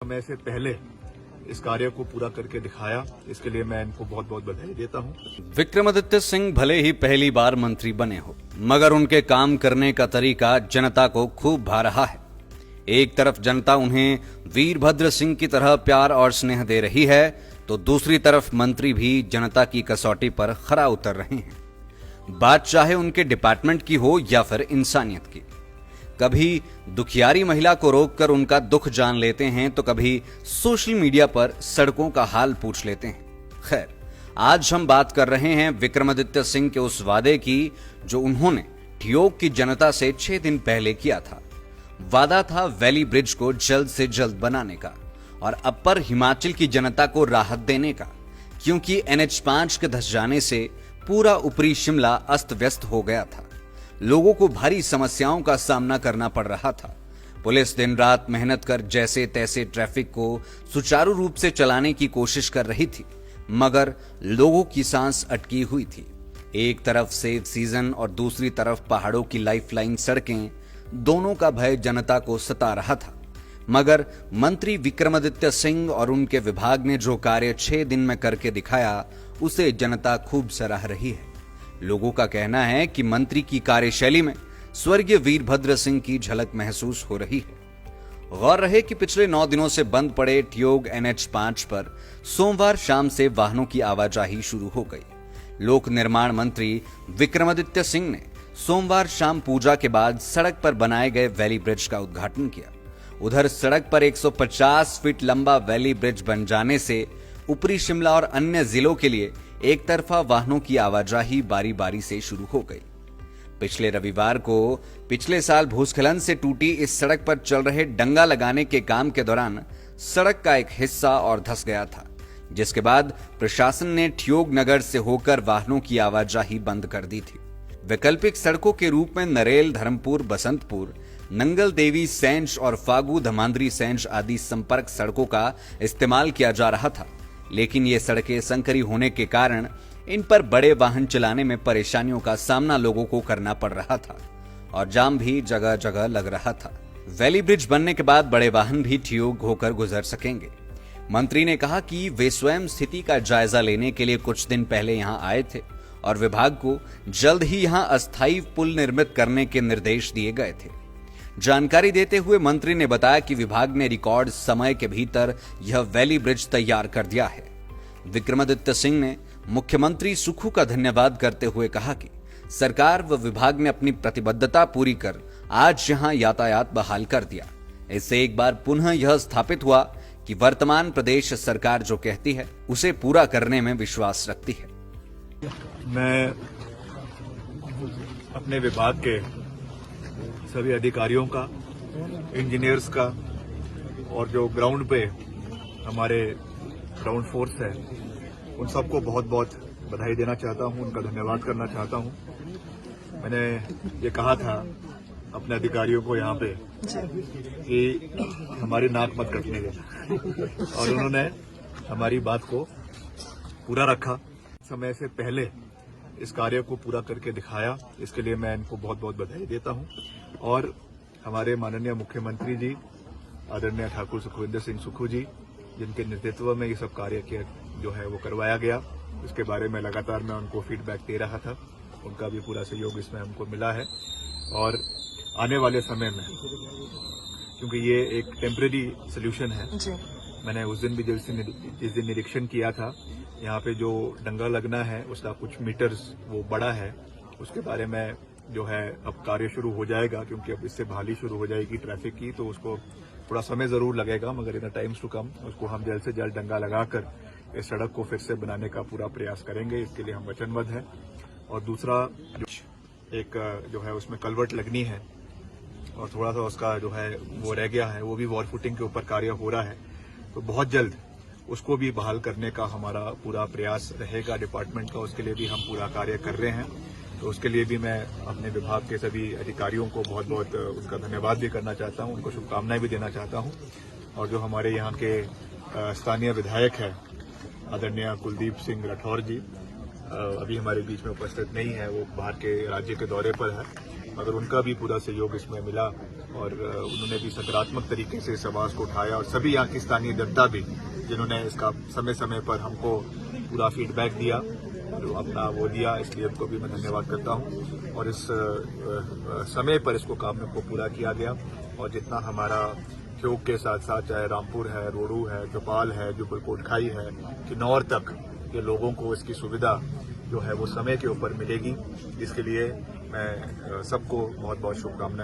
समय से पहले इस कार्य को पूरा करके दिखाया, इसके लिए मैं इनको बहुत बहुत बधाई देता हूं। विक्रमादित्य सिंह भले ही पहली बार मंत्री बने हो, मगर उनके काम करने का तरीका जनता को खूब भा रहा है। एक तरफ जनता उन्हें वीरभद्र सिंह की तरह प्यार और स्नेह दे रही है, तो दूसरी तरफ मंत्री भी जनता की कसौटी पर खरा उतर रहे हैं। बात चाहे उनके डिपार्टमेंट की हो या फिर इंसानियत की। कभी दुखियारी महिला को रोककर उनका दुख जान लेते हैं, तो कभी सोशल मीडिया पर सड़कों का हाल पूछ लेते हैं। खैर, आज हम बात कर रहे हैं विक्रमादित्य सिंह के उस वादे की जो उन्होंने ठियोग की जनता से 6 दिन पहले किया था। वादा था वैली ब्रिज को जल्द से जल्द बनाने का और अपर हिमाचल की जनता को राहत देने का, क्योंकि NH5 के धंस जाने से पूरा ऊपरी शिमला अस्त व्यस्त हो गया था। लोगों को भारी समस्याओं का सामना करना पड़ रहा था। पुलिस दिन रात मेहनत कर जैसे तैसे ट्रैफिक को सुचारू रूप से चलाने की कोशिश कर रही थी, मगर लोगों की सांस अटकी हुई थी। एक तरफ सेब सीजन और दूसरी तरफ पहाड़ों की लाइफलाइन सड़कें, दोनों का भय जनता को सता रहा था। मगर मंत्री विक्रमादित्य सिंह और उनके विभाग ने जो कार्य 6 दिन में करके दिखाया, उसे जनता खूब सराह रही है। लोगों का कहना है कि मंत्री की कार्यशैली में स्वर्गीय वीरभद्र सिंह की झलक महसूस हो रही है। गौर रहे कि पिछले 9 दिनों से बंद पड़े ठियोग NH5 पर सोमवार शाम से वाहनों की आवाजाही शुरू हो गई। लोक निर्माण मंत्री विक्रमादित्य सिंह ने सोमवार शाम पूजा के बाद सड़क पर बनाए गए वैली ब्रिज का उद्घाटन किया। उधर सड़क पर 150 फीट लंबा वैली ब्रिज बन जाने से ऊपरी शिमला और अन्य जिलों के लिए एक तरफा वाहनों की आवाजाही बारी बारी से शुरू हो गई। पिछले रविवार को पिछले साल भूस्खलन से टूटी इस सड़क पर चल रहे डंगा लगाने के काम के दौरान सड़क का एक हिस्सा और धंस गया था, जिसके बाद प्रशासन ने ठियोग नगर से होकर वाहनों की आवाजाही बंद कर दी थी। वैकल्पिक सड़कों के रूप में नरेल, धर्मपुर, बसंतपुर, नंगल देवी सेंज और फागू धमांद्री सेंज आदि संपर्क सड़कों का इस्तेमाल किया जा रहा था, लेकिन ये सड़कें संकरी होने के कारण इन पर बड़े वाहन चलाने में परेशानियों का सामना लोगों को करना पड़ रहा था और जाम भी जगह जगह लग रहा था। वैली ब्रिज बनने के बाद बड़े वाहन भी ठियोग होकर गुजर सकेंगे। मंत्री ने कहा कि वे स्वयं स्थिति का जायजा लेने के लिए कुछ दिन पहले यहां आए थे और विभाग को जल्द ही यहां अस्थायी पुल निर्मित करने के निर्देश दिए गए थे। जानकारी देते हुए मंत्री ने बताया कि विभाग ने रिकॉर्ड समय के भीतर यह वैली ब्रिज तैयार कर दिया है। विक्रमादित्य सिंह ने मुख्यमंत्री सुक्खू का धन्यवाद करते हुए कहा कि सरकार व विभाग ने अपनी प्रतिबद्धता पूरी कर आज यहां यातायात बहाल कर दिया। इससे एक बार पुनः यह स्थापित हुआ कि वर्तमान प्रदेश सरकार जो कहती है उसे पूरा करने में विश्वास रखती है। मैं अपने विभाग के सभी अधिकारियों का, इंजीनियर्स का और जो ग्राउंड पे हमारे ग्राउंड फोर्स है, उन सबको बहुत बहुत बधाई देना चाहता हूं, उनका धन्यवाद करना चाहता हूं। मैंने ये कहा था अपने अधिकारियों को यहाँ पे कि हमारी नाक मत कटने देना और उन्होंने हमारी बात को पूरा रखा। समय से पहले इस कार्य को पूरा करके दिखाया, इसके लिए मैं इनको बहुत बहुत बधाई देता हूं। और हमारे माननीय मुख्यमंत्री जी आदरणीय ठाकुर सुखविंदर सिंह सुक्खू जी, जिनके नेतृत्व में ये सब कार्य जो है वो करवाया गया, इसके बारे में लगातार मैं उनको फीडबैक दे रहा था। उनका भी पूरा सहयोग इसमें हमको मिला है और आने वाले समय में, क्योंकि ये एक टेम्परेरी सोल्यूशन है, मैंने उस दिन भी जिस दिन निरीक्षण किया था, यहाँ पे जो डंगा लगना है उसका कुछ मीटर्स वो बड़ा है, उसके बारे में जो है अब कार्य शुरू हो जाएगा, क्योंकि अब इससे बहाली शुरू हो जाएगी ट्रैफिक की, तो उसको थोड़ा समय जरूर लगेगा, मगर इन टाइम्स टू कम उसको हम जल्द से जल्द डंगा लगाकर इस सड़क को फिर से बनाने का पूरा प्रयास करेंगे। इसके लिए हम वचनबद्ध हैं। और दूसरा एक जो है उसमें कलवर्ट लगनी है और थोड़ा सा उसका जो है वो रह गया है, वो भी वॉल फुटिंग के ऊपर कार्य हो रहा है, तो बहुत जल्द उसको भी बहाल करने का हमारा पूरा प्रयास रहेगा डिपार्टमेंट का। उसके लिए भी हम पूरा कार्य कर रहे हैं, तो उसके लिए भी मैं अपने विभाग के सभी अधिकारियों को बहुत बहुत उनका धन्यवाद भी करना चाहता हूं, उनको शुभकामनाएं भी देना चाहता हूं। और जो हमारे यहाँ के स्थानीय विधायक है आदरणीय कुलदीप सिंह राठौर जी, अभी हमारे बीच में उपस्थित नहीं है, वो बाहर के राज्य के दौरे पर है, मगर उनका भी पूरा सहयोग इसमें मिला और उन्होंने भी सकारात्मक तरीके से इस आवाज को उठाया और सभी यहाँ की स्थानीय जनता भी जिन्होंने इसका समय समय पर हमको पूरा फीडबैक दिया, जो अपना वो दिया, इसलिए उनको भी मैं धन्यवाद करता हूँ। और इस समय पर इसको काम को पूरा किया गया और जितना हमारा ठियोग के साथ साथ चाहे रामपुर है, रोडू है, चौपाल है, जो कोटखाई है, किन्नौर तक के लोगों को इसकी सुविधा जो है वो समय के ऊपर मिलेगी। इसके लिए मैं सबको बहुत बहुत शुभकामनाएं